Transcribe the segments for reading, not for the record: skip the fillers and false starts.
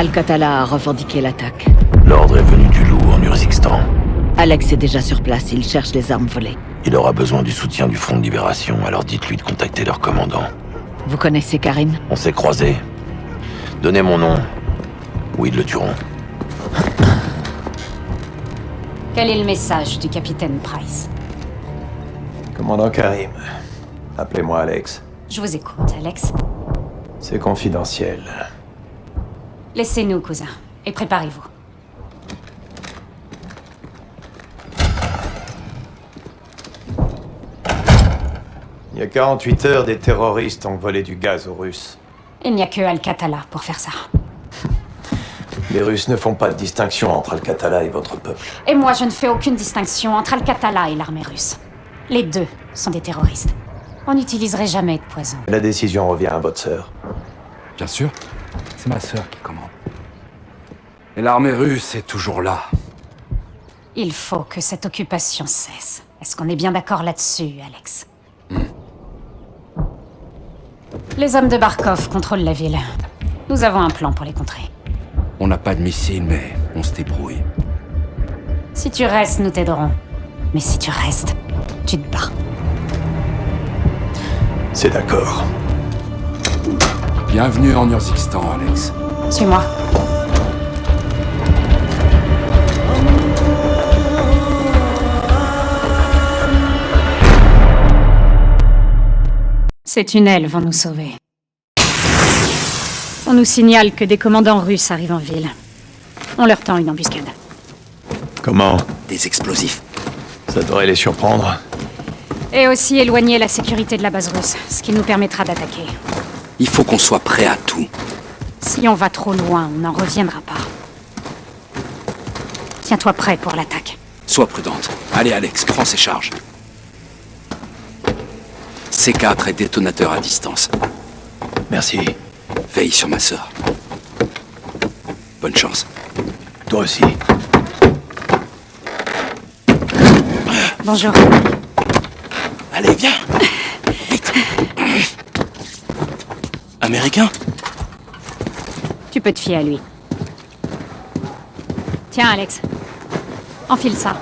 Al-Qatala a revendiqué l'attaque. L'ordre est venu du loup en Urzikstan. Alex est déjà sur place, il cherche les armes volées. Il aura besoin du soutien du Front de Libération, alors dites-lui de contacter leur commandant. Vous connaissez Karim? On s'est croisés. Donnez mon nom, ou ils le tueront. Quel est le message du capitaine Price? Commandant Karim, appelez-moi Alex. Je vous écoute, Alex. C'est confidentiel. Laissez-nous, cousin, et préparez-vous. Il y a 48 heures, des terroristes ont volé du gaz aux Russes. Il n'y a que Al-Qatala pour faire ça. Les Russes ne font pas de distinction entre Al-Qatala et votre peuple. Et moi, je ne fais aucune distinction entre Al-Qatala et l'armée russe. Les deux sont des terroristes. On n'utiliserait jamais de poison. La décision revient à votre sœur. Bien sûr, c'est ma sœur qui commande. Et l'armée russe est toujours là. Il faut que cette occupation cesse. Est-ce qu'on est bien d'accord là-dessus, Alex? Les hommes de Barkov contrôlent la ville. Nous avons un plan pour les contrer. On n'a pas de missiles, mais on se débrouille. Si tu restes, nous t'aiderons. Mais si tu restes, tu te bats. C'est d'accord. Bienvenue en Urzikstan, Alex. Suis-moi. Ces tunnels vont nous sauver. On nous signale que des commandants russes arrivent en ville. On leur tend une embuscade. Comment? Des explosifs. Ça devrait les surprendre. Et aussi éloigner la sécurité de la base russe, ce qui nous permettra d'attaquer. Il faut qu'on soit prêt à tout. Si on va trop loin, on n'en reviendra pas. Tiens-toi prêt pour l'attaque. Sois prudente. Allez, Alex, prends ces charges. C4 est détonateur à distance. Merci. Veille sur ma sœur. Bonne chance. Toi aussi. Bonjour. Allez, viens. Vite. Américain? Tu peux te fier à lui. Tiens, Alex. Enfile ça.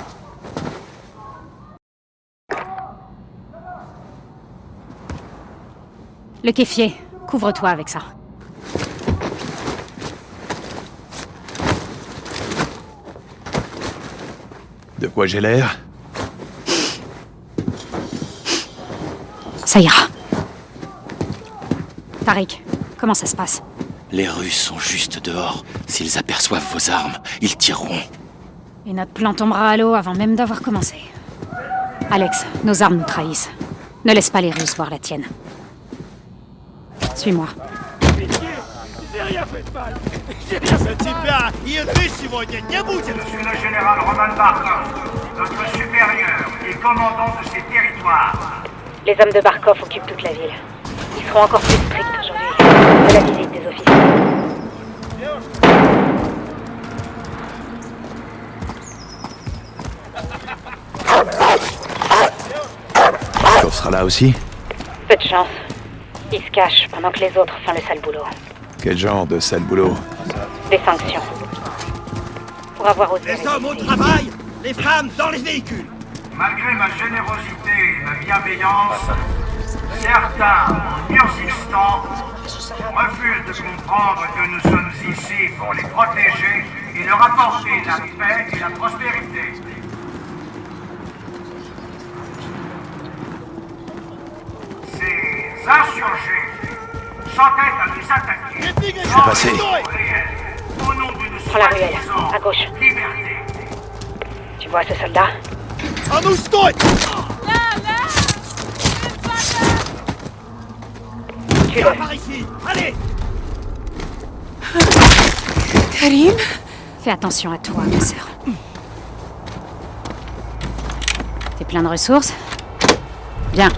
Le kéfier, couvre-toi avec ça. De quoi j'ai l'air? Ça ira. Tariq, comment ça se passe? Les Russes sont juste dehors. S'ils aperçoivent vos armes, ils tireront. Et notre plan tombera à l'eau avant même d'avoir commencé. Alex, nos armes nous trahissent. Ne laisse pas les Russes voir la tienne. Suis-moi. Monsieur le général Roman Barkov, notre supérieur et commandant de ces territoires. Les hommes de Barkov occupent toute la ville. Ils seront encore plus stricts aujourd'hui. De la visite des officiers. Barkov sera là aussi? Peu de chance. Ils se cachent pendant que les autres font le sale boulot. Quel genre de sale boulot? Des sanctions. Pour avoir osé... Les hommes au travail, les femmes dans les véhicules. Malgré ma générosité et ma bienveillance, certains en Urzikstan refusent de comprendre que nous sommes ici pour les protéger et leur apporter la paix et la prospérité. Ces insurgés s'entêtent à nous attaquer. Je vais passer. Au nom d'une Prends la ruelle, soi-disant à gauche. liberté. Tu vois ce soldat? À nous, stoï! Tue-le. Par ici, allez! Karim? Fais attention à toi, ma sœur. T'es plein de ressources? Bien.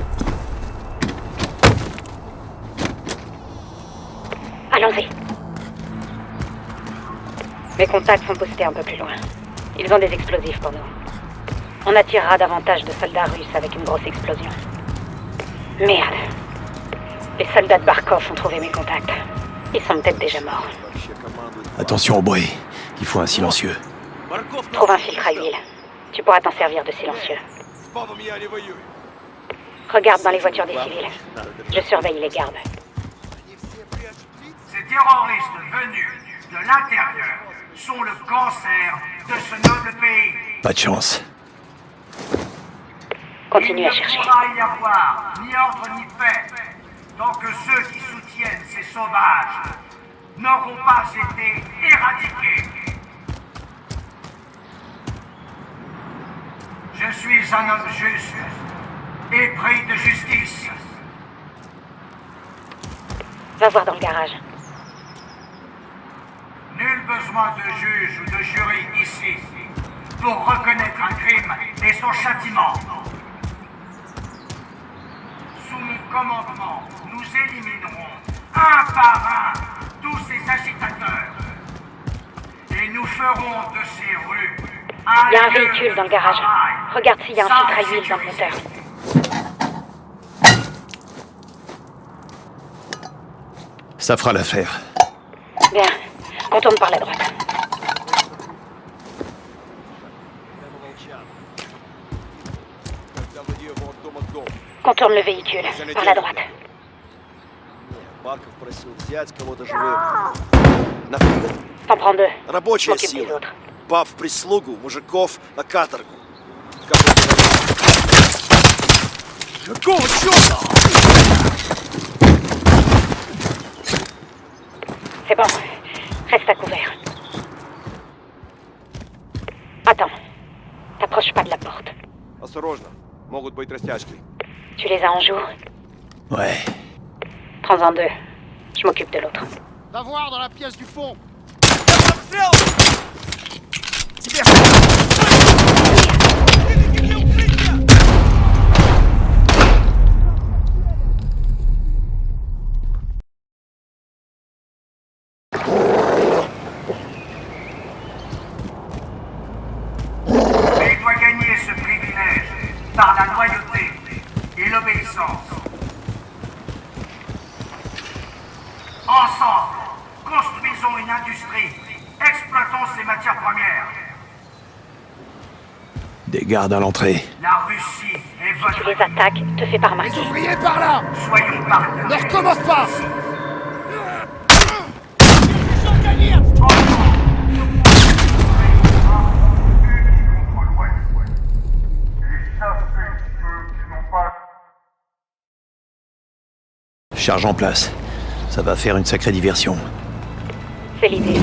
Allons-y. Mes contacts sont postés un peu plus loin. Ils ont des explosifs pour nous. On attirera davantage de soldats russes avec une grosse explosion. Merde. Les soldats de Barkov ont trouvé mes contacts. Ils sont peut-être déjà morts. Attention au bruit. Il faut un silencieux. Trouve un filtre à huile. Tu pourras t'en servir de silencieux. Regarde dans les voitures des civils. Je surveille les gardes. Ces terroristes venus de l'intérieur sont le cancer de ce noble pays. Pas de chance. Continue à Il chercher. ne pourra y avoir ni ordre ni paix tant que ceux qui soutiennent ces sauvages n'auront pas été éradiqués. Je suis un homme juste, épris de justice. Va voir dans le garage. Nul besoin de juge ou de jury ici pour reconnaître un crime et son châtiment. Sous mon commandement, nous éliminerons un par un tous ces agitateurs. Et nous ferons de ces rues Il y a un véhicule dans le garage. Regarde s'il y a un filtre à huile dans le moteur. Ça fera l'affaire. Bien. Contourne par la droite. Contourne le véhicule. Par la droite. Барков просил взять кого-то живым. Нафига? T'en prends deux. Je Рабочая m'occupe des сила. autres. Пап в прислугу, мужиков на каторгу. Как это говорится? Какого черта? C'est bon. Reste à couvert. Attends. T'approches pas de la porte. Осторожно, могут быть растяжки. Tu les as en joue. Ouais. Prends-en deux. Je m'occupe de l'autre. Va voir dans la pièce du fond. Mais il doit gagner ce privilège par la loyauté et l'obéissance. Ensemble, construisons une industrie, exploitons ses matières premières. Des gardes à l'entrée. La Russie est Tu votre... les attaques, te fais pas remarquer. Ouvriers par là. Soyons partenaires. Ne recommence pas. Charge en place. Ça va faire une sacrée diversion. C'est l'idée.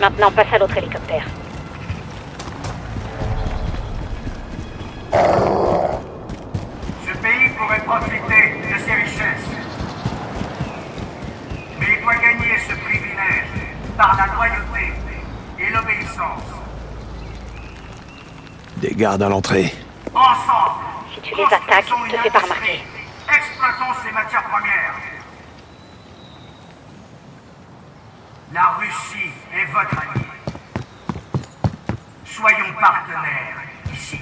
Maintenant, passe à l'autre hélicoptère. Ce pays pourrait profiter de ses richesses. Mais il doit gagner ce privilège par la loyauté et l'obéissance. Des gardes à l'entrée. Ensemble, Si tu les attaques, construisons te une fais pas industrie, remarquer. exploitons ses matières premières. La Russie est votre ami. Soyons partenaires ici.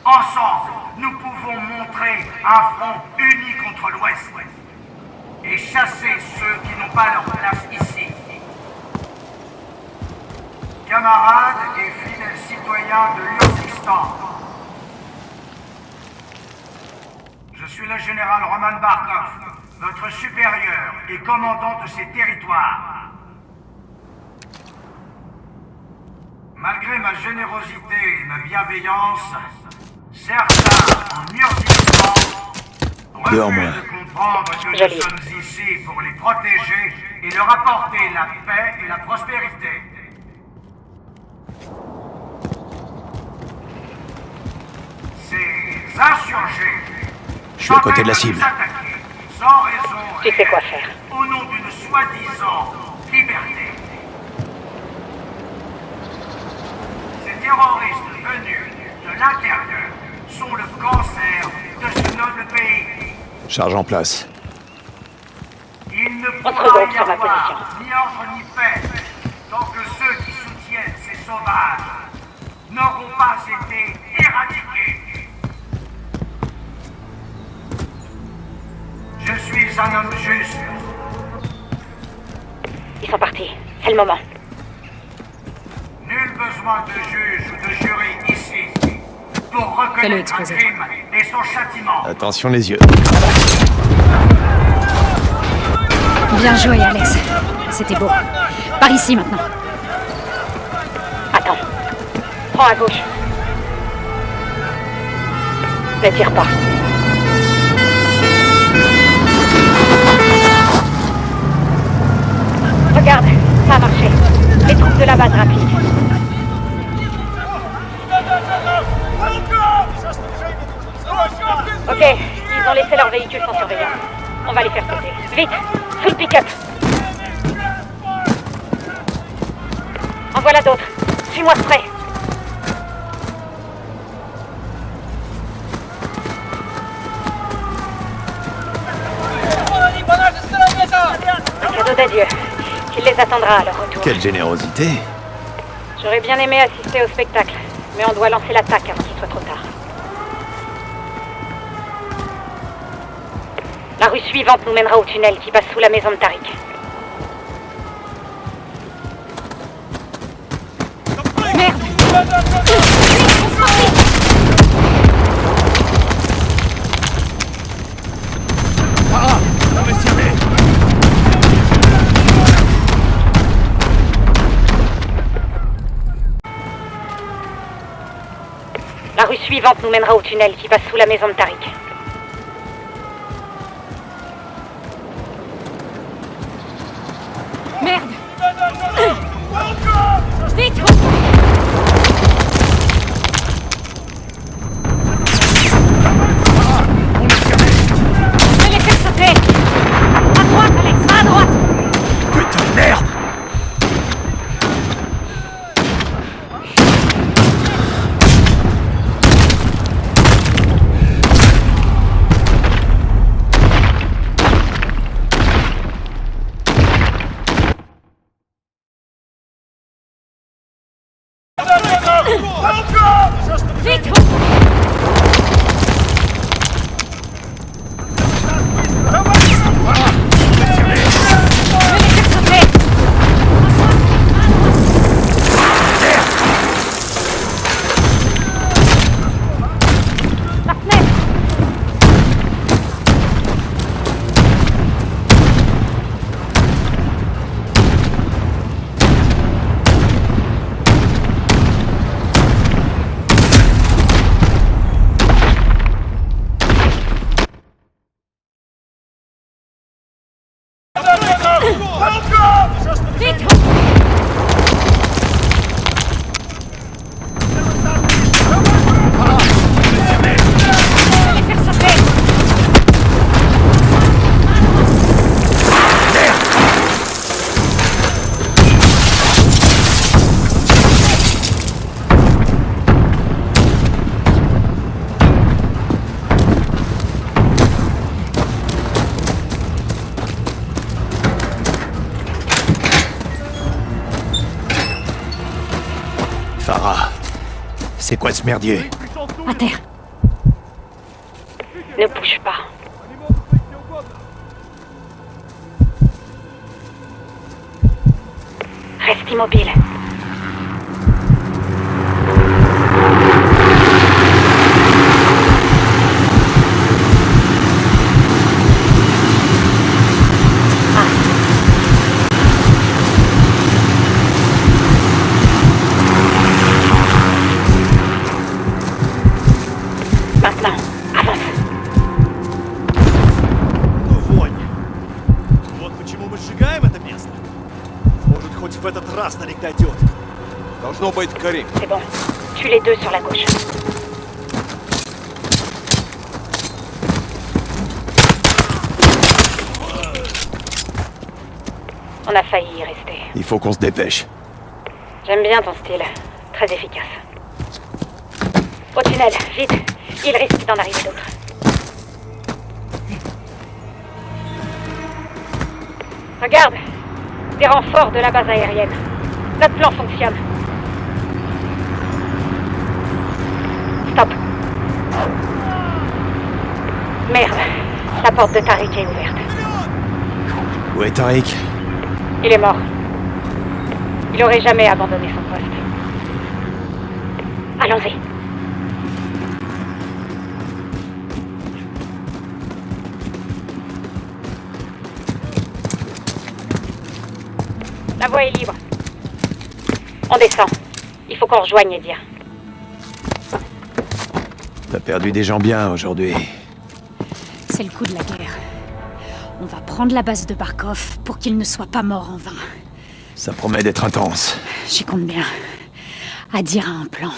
Ensemble, nous pouvons montrer un front uni contre l'Ouest et chasser ceux qui n'ont pas leur place ici. Camarades et fidèles citoyens de l'Urzikstan, je suis le général Roman Barkov, votre supérieur et commandant de ces territoires. Malgré ma générosité et ma bienveillance, certains en Urzikstan refusent de comprendre que Joli. nous sommes ici pour les protéger et leur apporter la paix et la prospérité. Ces insurgés Je suis à côté de la cible. nous attaquer sans raison Tu sais quoi faire. au nom d'une soi-disant liberté. Ces terroristes venus de l'intérieur sont le cancer de ce noble pays. Charge en place. Il ne On se pourra regroupe y sur ma avoir position. ni ordre ni paix tant que ceux qui soutiennent ces sauvages n'auront pas été éradiqués. Je suis un homme juste. Ils sont partis. C'est le moment. Nul besoin de juge ou de jury ici. Pour Fais-le reconnaître un exploser. crime et son châtiment. Attention les yeux. Bien joué, Alex. C'était beau. Par ici, maintenant. Attends. Prends à gauche. Ne tire pas. Regarde, ça a marché. Les troupes de la base rapide. Ok, ils ont laissé leur véhicule sans surveillance. On va les faire sauter. Vite, sous le pick-up. En voilà d'autres. Suis-moi de près. Un cadeau d'adieu. Il les attendra à leur retour. Quelle générosité. J'aurais bien aimé assister au spectacle, mais on doit lancer l'attaque avant qu'il soit trop tard. La rue suivante nous mènera au tunnel qui passe sous la maison de Tariq. Merde! La rue suivante nous mènera au tunnel qui passe sous la maison de Tariq. Merde! Vite! Je vais les faire sauter! À droite, Alex! À droite! Putain de merde. Vite! Je vais les faire sauter! La fenêtre! Vite! Je vais les faire sauter! Farah, c'est quoi ce merdier? À terre. Ne bouge pas. Reste immobile. Maintenant, avance. Ну, вонь. Вот почему мы сжигаем это место. Может, хоть в этот раз на них дойдет. Должно быть Карим. C'est bon. Tue les deux sur la gauche. On a failli y rester. Il faut qu'on se dépêche. J'aime bien ton style. Très efficace. Au tunnel, vite. Il risque d'en arriver d'autres. Regarde. Des renforts de la base aérienne. Notre plan fonctionne. Stop. Merde. La porte de Tariq est ouverte. Où est Tariq? Il est mort. Il aurait jamais abandonné son poste. Allons-y. La voie est libre. On descend. Il faut qu'on rejoigne Edir. T'as perdu des gens bien aujourd'hui. C'est le coup de la guerre. On va prendre la base de Barkov pour qu'il ne soit pas mort en vain. Ça promet d'être intense. J'y compte bien. Adir a un plan.